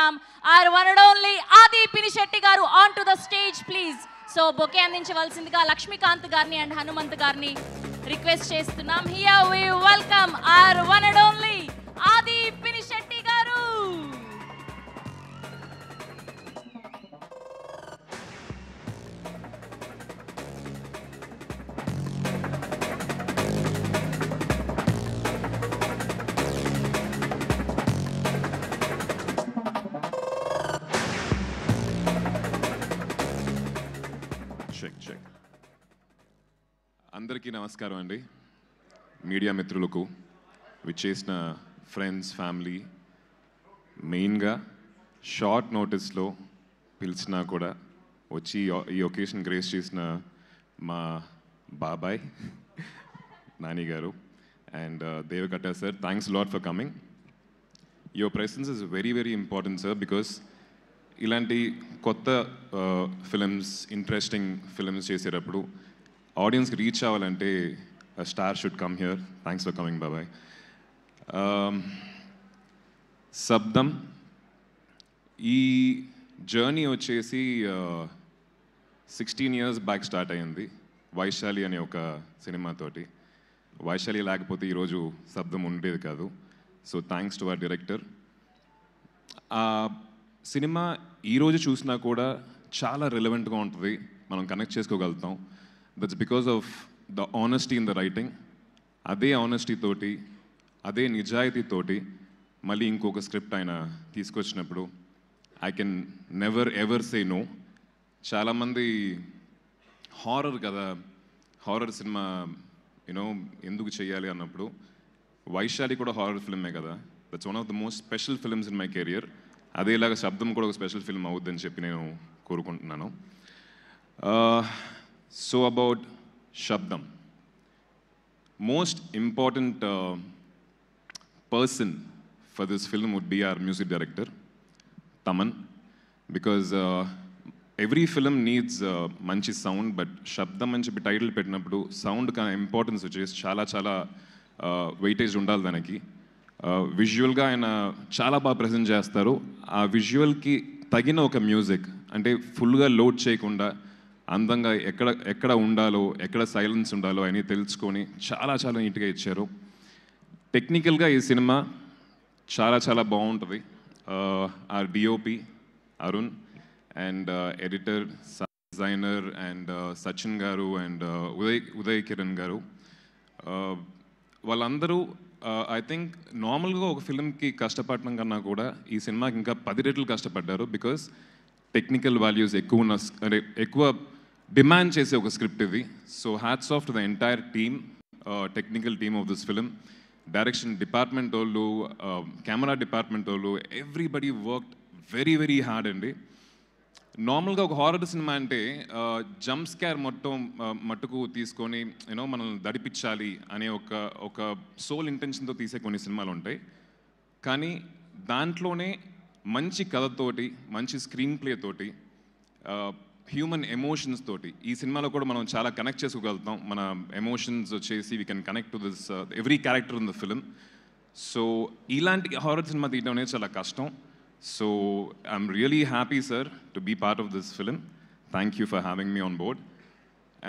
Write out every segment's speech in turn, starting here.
చేస్తున్నాం. our one and only ఆది పినిశెట్టి గారు on to the stage please. So bouquet అందించవలసిందిగా లక్ష్మీకాంత్ గారిని అండ్ హనుమంత్ గారిని రిక్వెస్ట్ చేస్తున్నాం. Here we welcome our one and only ఆది పినిశెట్టి గారు. అందరికీ నమస్కారం అండి. మీడియా మిత్రులకు, విచ్చేసిన ఫ్రెండ్స్, ఫ్యామిలీ, మెయిన్గా షార్ట్ నోటీస్లో పిలిచినా కూడా వచ్చి ఈ ఒకేషన్ గ్రేస్ చేసిన మా బాబాయ్ నాని గారు and Deva Katta sir, thanks lot for coming. Your presence is very very important sir, because ఇలాంటి కొత్త ఫిలిమ్స్, ఇంట్రెస్టింగ్ ఫిలిమ్స్ చేసేటప్పుడు ఆడియన్స్కి రీచ్ అవ్వాలంటే star should come here. Thanks for coming బాబాయ్. శబ్దం ఈ జర్నీ వచ్చేసి 16 years బ్యాక్ స్టార్ట్ అయ్యింది వైశాలి అనే ఒక సినిమాతోటి. వైశాలి లేకపోతే ఈరోజు శబ్దం ఉండేది కాదు. So thanks to our director. ఆ సినిమా ఈరోజు చూసినా కూడా చాలా రిలవెంట్గా ఉంటుంది, మనం కనెక్ట్ చేసుకోగలుగుతాం. That's because of the honesty in the writing. అదే ఆనెస్టీ తోటి, అదే నిజాయితీతోటి మళ్ళీ ఇంకొక స్క్రిప్ట్ ఆయన తీసుకొచ్చినప్పుడు I can never ever say no. చాలామంది హారర్ కదా, హారర్ సినిమా యూనో ఎందుకు చేయాలి అన్నప్పుడు వైశాలి కూడా హారర్ ఫిల్మే కదా. That's one of the most special films in my career. అదేలాగా శబ్దం కూడా ఒక స్పెషల్ ఫిల్మ్ అవుద్దని చెప్పి నేను కోరుకుంటున్నాను. So about Sabdham, most important person for this film would be our music director Thaman, because every film needs మంచి సౌండ్, బట్ శబ్దం అని చెప్పి టైటిల్ పెట్టినప్పుడు సౌండ్ కానీ ఇంపార్టెన్స్ వచ్చేసి చాలా చాలా వెయిటేజ్ ఉండాలి దానికి. విజువల్గా ఆయన చాలా బాగా ప్రజెంట్ చేస్తారు. ఆ విజువల్కి తగిన ఒక మ్యూజిక్, అంటే ఫుల్గా లోడ్ చేయకుండా అందంగా ఎక్కడ ఉండాలో, ఎక్కడ సైలెన్స్ ఉండాలో అని తెలుసుకొని చాలా చాలా నీట్గా ఇచ్చారు. టెక్నికల్గా ఈ సినిమా చాలా చాలా బాగుంటుంది. ఆ DOP Arun and editor, designer and Sachin గారు అండ్ ఉదయ్ కిరణ్ గారు, వాళ్ళందరూ ఐ థింక్ నార్మల్గా ఒక ఫిల్మ్కి కష్టపడటం కన్నా కూడా ఈ సినిమాకి ఇంకా 10 రెట్లు కష్టపడ్డారు. బికాస్ టెక్నికల్ వాల్యూస్ ఎక్కువ ఉన్న, అంటే ఎక్కువ డిమాండ్ చేసే ఒక స్క్రిప్ట్ ఇది. So hats off to the entire team, technical team of this film. Direction department వాళ్ళు, కెమెరా డిపార్ట్మెంట్ వాళ్ళు, everybody worked very very hard అండి. నార్మల్గా ఒక హారర్ సినిమా అంటే జంప్ స్కేర్ మట్టుకు తీసుకొని యూనో మనల్ని దడిపించాలి అనే ఒక సోల్ ఇంటెన్షన్తో తీసే కొన్ని సినిమాలు ఉంటాయి. కానీ దాంట్లోనే మంచి కథతోటి, మంచి స్క్రీన్ ప్లే తోటి, హ్యూమన్ ఎమోషన్స్ తోటి ఈ సినిమాలో కూడా మనం చాలా కనెక్ట్ చేసుకోగలుగుతాం. మన ఎమోషన్స్ వచ్చేసి we can connect to this every character in the film. So ఇలాంటి హారర్ సినిమా తీయడం అనేది చాలా కష్టం. So I'm really happy, sir, to be part of this film. Thank you for having me on board.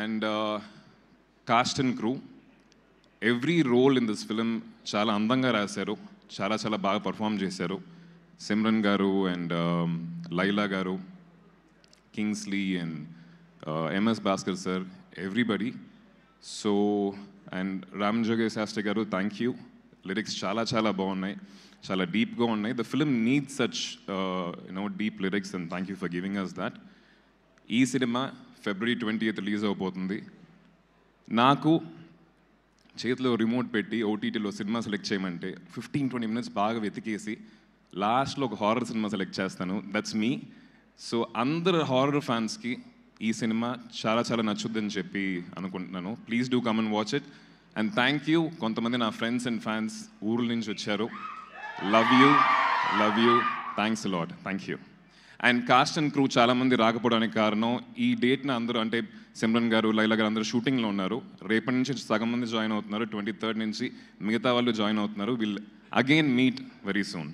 And cast and crew, every role in this film chala andanga rasaru, chala baga perform chesaru. Simran garu and Laila garu, Kingsley and MS Bhaskar sir, everybody. So and Ram Jogesh Shastri garu, thank you. Lyrics chala బాగున్నాయి, చాలా డీప్గా ఉన్నాయి. The film needs such deep lyrics and thank you for giving us that. ఈ సినిమా February 20th release అవబోతుంది. నాకు చేతిలో remote పెట్టి ఓటీటీలో సినిమా సెలెక్ట్ చేయమంటే 15-20 minutes బాగా వెతికేసి లాస్ట్లో ఒక హారర్ సినిమా సెలెక్ట్ చేస్తాను. That's me. సో అందరు హారర్ ఫ్యాన్స్కి ఈ సినిమా చాలా చాలా నచ్చుద్దని చెప్పి అనుకుంటున్నాను. Please do come and watch it. And thank you, కొంతమంది నా ఫ్రెండ్స్ అండ్ ఫ్యాన్స్ ఊర్ల నుంచి వచ్చారు. Love you, thanks a lot, thank you. And cost and crew చాలామంది రాకపోవడానికి కారణం ఈ డేట్న అందరూ, అంటే సిమ్రన్ గారు, లైలా గారు అందరూ షూటింగ్లో ఉన్నారు. రేపటి నుంచి సగం మంది జాయిన్ అవుతున్నారు, 23rd నుంచి మిగతా వాళ్ళు జాయిన్ అవుతున్నారు. Will again meet very soon.